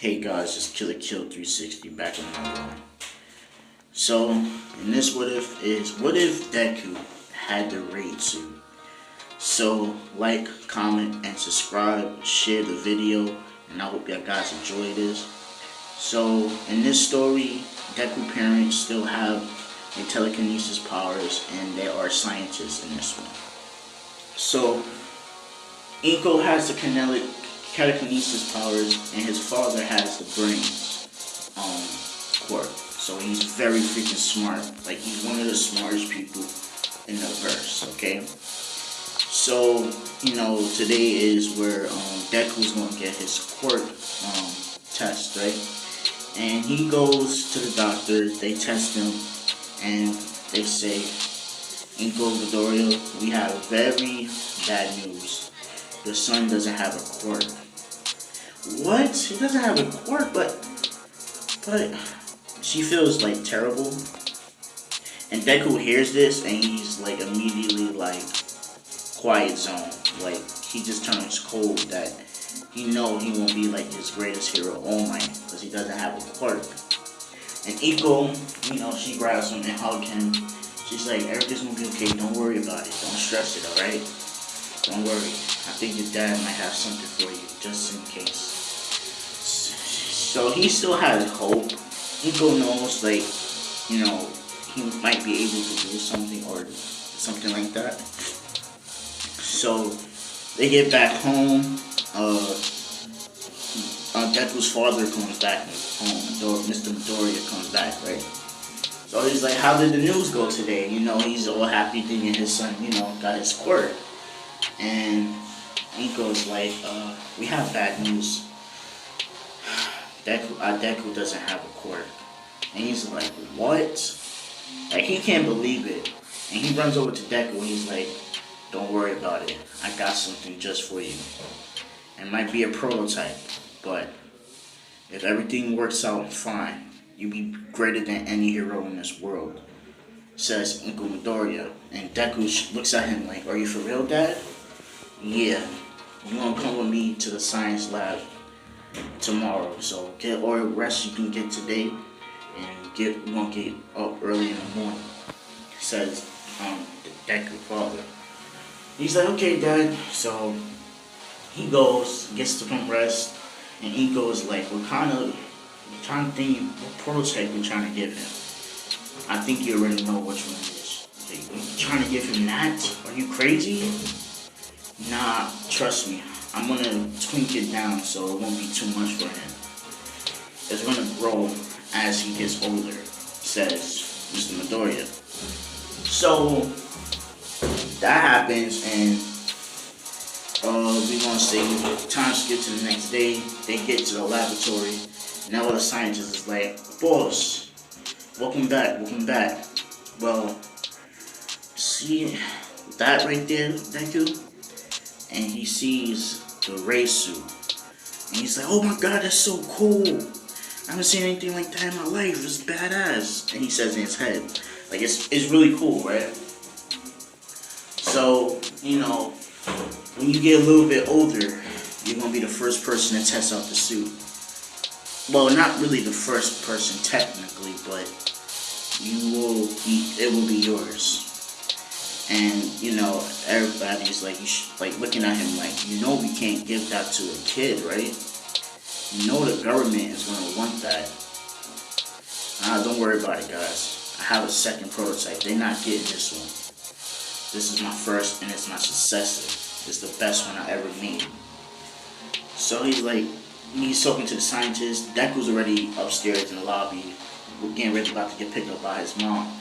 Hey guys, it's Killer Kill 360 back in my room. So, in this what if Deku had the raid suit? So, like, comment, and subscribe, share the video, and I hope you guys enjoy this. So, in this story, Deku parents still have their telekinesis powers, and they are scientists in this one. So, Inko has the telekinesis powers, and his father has the brain quirk. So he's very freaking smart. Like, he's one of the smartest people in the verse, okay? So, today is where Deku's gonna get his quirk test, right? And he goes to the doctor, they test him, and they say, Inko Midoriya, we have very bad news. Your son doesn't have a quirk. What? He doesn't have a quirk, but she feels like terrible. And Deku hears this and he's like immediately like quiet zone. Like he just turns cold that he won't be like his greatest hero all night because he doesn't have a quirk. And Iko, she grabs him and hugs him. She's like, everything's gonna be okay, don't worry about it. Don't stress it, alright? Don't worry. I think your dad might have something for you, just in case. So he still has hope. Iko knows, like, he might be able to do something or something like that. So they get back home. Deku's father comes back home. Mr. Midoriya comes back, right? So he's like, how did the news go today? He's all happy thinking his son, got his quirk. And Inko's like, we have bad news. Deku doesn't have a quirk. And he's like, what? Like, he can't believe it. And he runs over to Deku and he's like, don't worry about it. I got something just for you. It might be a prototype, but if everything works out fine, you'll be greater than any hero in this world, says Inko Midoriya. And Deku looks at him like, are you for real, Dad? Yeah. You're gonna come with me to the science lab tomorrow. So get all the rest you can get today, and we're gonna get up early in the morning, says Deku father. He's like, okay, Dad. So he goes, gets some rest, and he goes like, we're trying to think what prototype we're trying to give him. I think you already know which one it is. Like, you trying to give him that? Are you crazy? Nah, trust me. I'm gonna tweak it down so it won't be too much for him. It's gonna grow as he gets older, says Mr. Midoriya. So that happens, and we're gonna say time skip to the next day. They get to the laboratory. Now the scientist is like, boss, welcome back. Well, see that right there, Deku? And he sees the race suit. And he's like, oh my god, that's so cool. I haven't seen anything like that in my life. It's badass. And he says in his head, like, it's really cool, right? So, when you get a little bit older, you're going to be the first person to test out the suit. Well, not really the first person technically, but it will be yours. And everybody's like looking at him like, we can't give that to a kid, right? The government is gonna want that. Don't worry about it, guys. I have a second prototype. They're not getting this one. This is my first, and it's my successor. It's the best one I ever made. So he's talking to the scientist. Deku's already upstairs in the lobby. We're getting ready about to get picked up by his mom.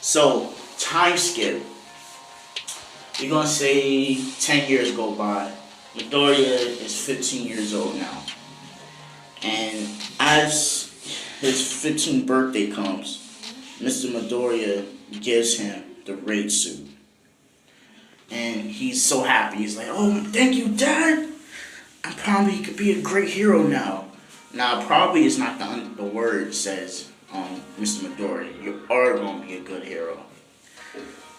So time skip. We're going to say 10 years go by. Midoriya is 15 years old now. And as his 15th birthday comes, Mr. Midoriya gives him the raid suit. And he's so happy. He's like, oh, thank you, Dad. I probably could be a great hero now. Now, probably is not the word, says Mr. Midoriya. You are going to be a good hero.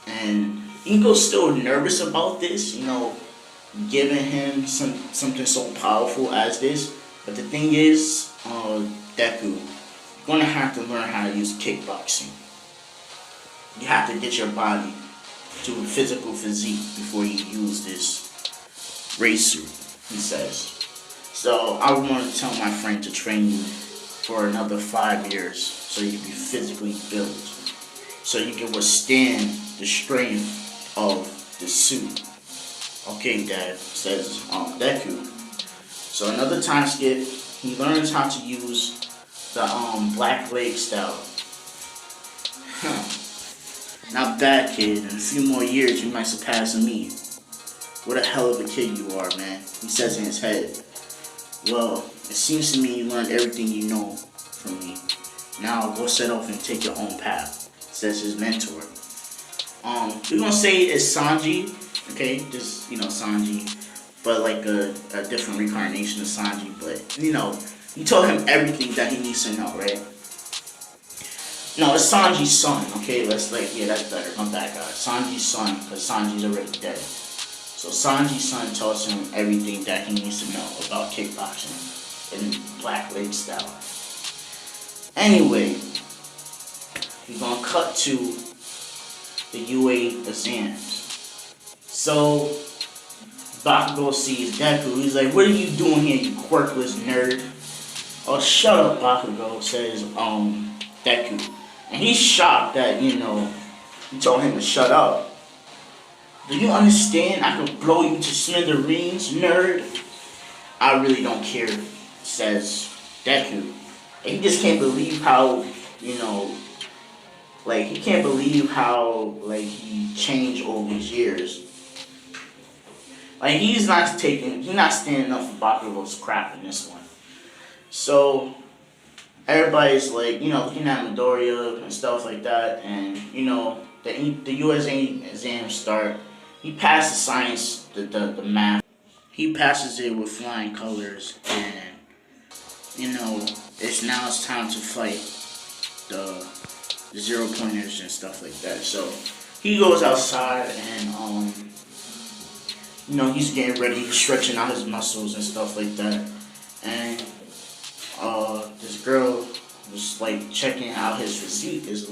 And Inko's still nervous about this, giving him something so powerful as this. But the thing is, Deku, you're gonna have to learn how to use kickboxing. You have to get your body to a physical physique before you use this race suit, he says. So I want to tell my friend to train you for another 5 years so you can be physically built. So you can withstand the strain of the suit. Okay, Dad, says Deku. So another time skip, he learns how to use the black leg style. Not bad, kid. In a few more years, you might surpass me. What a hell of a kid you are, man, he says in his head. Well, it seems to me you learned everything you know from me. Now go set off and take your own path, says his mentor. We're gonna say it's Sanji, okay? Just, Sanji, but like a different reincarnation of Sanji. But, he told him everything that he needs to know, right? No, it's Sanji's son, okay? That's better. My bad, guys. Sanji's son, because Sanji's already dead. So Sanji's son tells him everything that he needs to know about kickboxing in black leg style. Anyway, we're gonna cut to the UA exams. So Bakugo sees Deku. He's like, "What are you doing here, you quirkless nerd?" "Oh, shut up, Bakugo," says Deku. And he's shocked that, you told him to shut up. "Do you understand? I could blow you to smithereens, nerd." "I really don't care," says Deku. And he just can't believe how, he can't believe how, he changed over these years. He's not standing up for Bakugo's crap in this one. So, everybody's looking at Midoriya and stuff like that, and the U.S. exams start. He passes science, the math. He passes it with flying colors, and it's time to fight the 0-pointers and stuff like that. So he goes outside and he's getting ready, stretching out his muscles and stuff like that, and this girl was checking out his physique. Is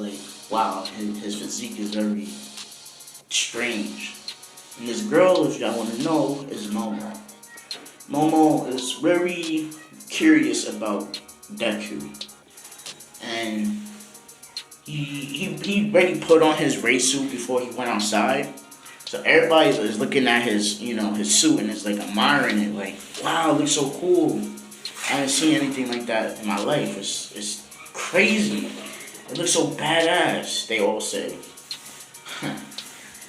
wow, his physique is very strange. And this girl, if y'all want to know, is Momo. Momo is very curious about Deku, and he already put on his race suit before he went outside. So everybody is looking at his his suit and is admiring it, wow, it looks so cool. I haven't seen anything like that in my life. It's crazy. It looks so badass, they all say.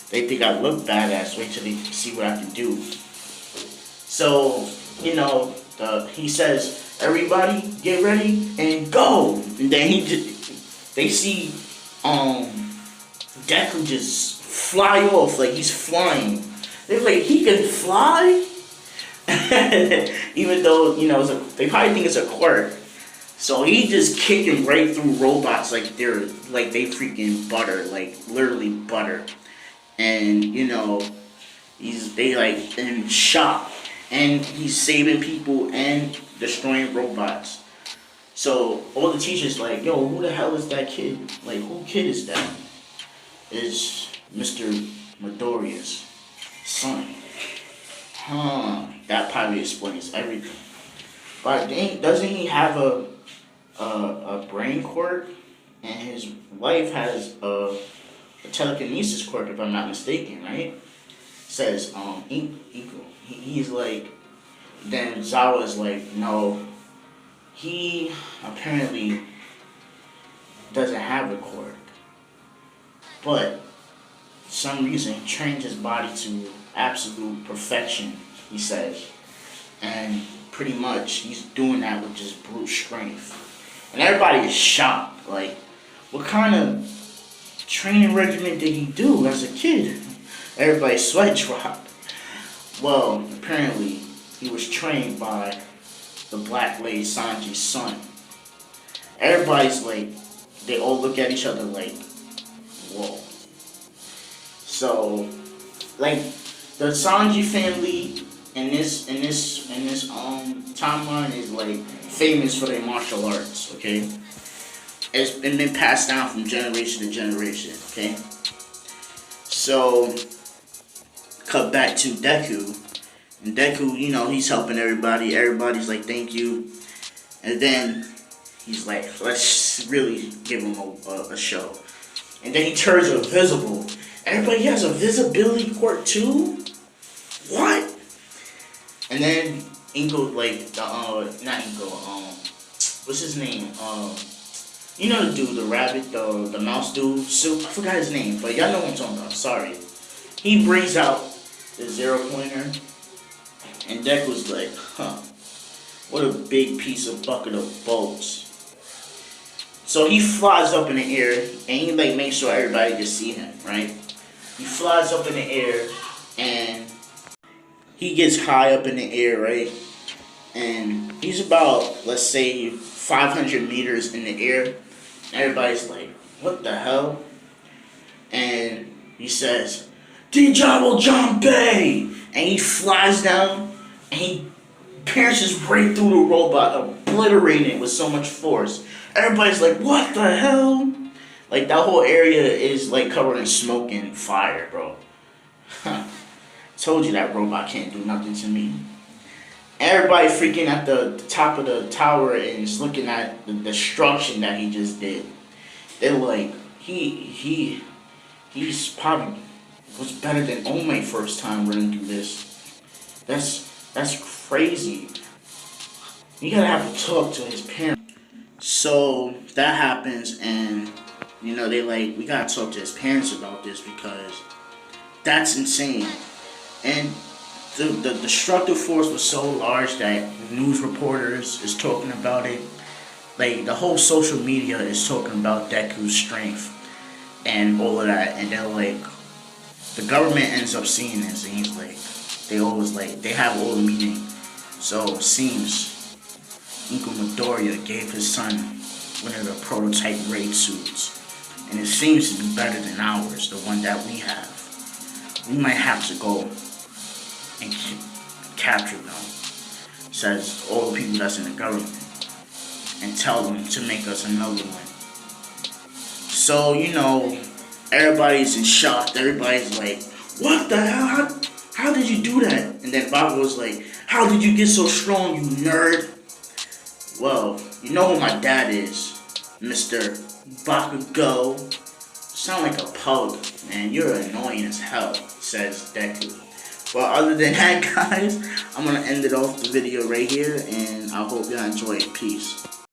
They think I look badass. Wait till they see what I can do. So, he says, "Everybody get ready and go." And then they see Deku just fly off he's flying. They're like, he can fly? Even though, they probably think it's a quirk. So he just kicking right through robots they freaking butter, literally butter. And he's in shock, and he's saving people and destroying robots. So all the teachers "Yo, who the hell is that kid? Who kid is that?" "It's Mr. Midoriya's son." That probably explains everything. But doesn't he have a brain quirk? And his wife has a telekinesis quirk, if I'm not mistaken, right? Says Iko. He's then Zawa's no, he apparently doesn't have a quirk, but for some reason trained his body to absolute perfection, he says, and pretty much he's doing that with just brute strength. And everybody is shocked, what kind of training regimen did he do as a kid? Everybody's sweat dropped. Well, apparently he was trained by the Black Lady Sanji's son. Everybody's they all look at each other whoa. So, the Sanji family in this timeline is famous for their martial arts, okay? It's been passed down from generation to generation, okay? So, cut back to Deku. And Deku, you know, he's helping everybody. Everybody's like, thank you. And then he's like, let's really give him a show. And then he turns invisible. Everybody has a visibility quirk too? What? And then Inko, like, not Inko, what's his name? You know the dude, the rabbit, the mouse dude? So, I forgot his name, but y'all know what I'm talking about. Sorry. He brings out the 0-pointer. And Deku's like, huh. What a big piece of bucket of bolts. So he flies up in the air, and he like makes sure everybody can see him, right? He flies up in the air, and he gets high up in the air, right? And he's about, let's say, 500 meters in the air. Everybody's like, what the hell? And he says, Dijabo Jambe! And he flies down, and he pierces right through the robot, obliterating it with so much force. Everybody's like, what the hell? Like, that whole area is like covered in smoke and fire, bro. Told you that robot can't do nothing to me. Everybody freaking at the top of the tower and is looking at the destruction that he just did. They're like, he's probably was better than Ome first time running through this. That's crazy. You gotta have to talk to his parents. So that happens, and you know they like, we gotta talk to his parents about this because that's insane. And the destructive force was so large that news reporters is talking about it. Like, the whole social media is talking about Deku's strength and all of that. And they're like, the government ends up seeing this, and he's like, they always like, they have all the meaning. So it seems Inko Midoriya gave his son one of the prototype raid suits. And it seems to be better than ours, the one that we have. We might have to go and capture them, says all the people that's in the government, and tell them to make us another one. So, you know, everybody's in shock. Everybody's like, what the hell? How did you do that? And then Bakugo's like, how did you get so strong, you nerd? Well, you know who my dad is, Mr. Bakugo. Sound like a pug, man. You're annoying as hell, says Deku. Well, other than that, guys, I'm going to end it off the video right here, and I hope y'all enjoy it. Peace.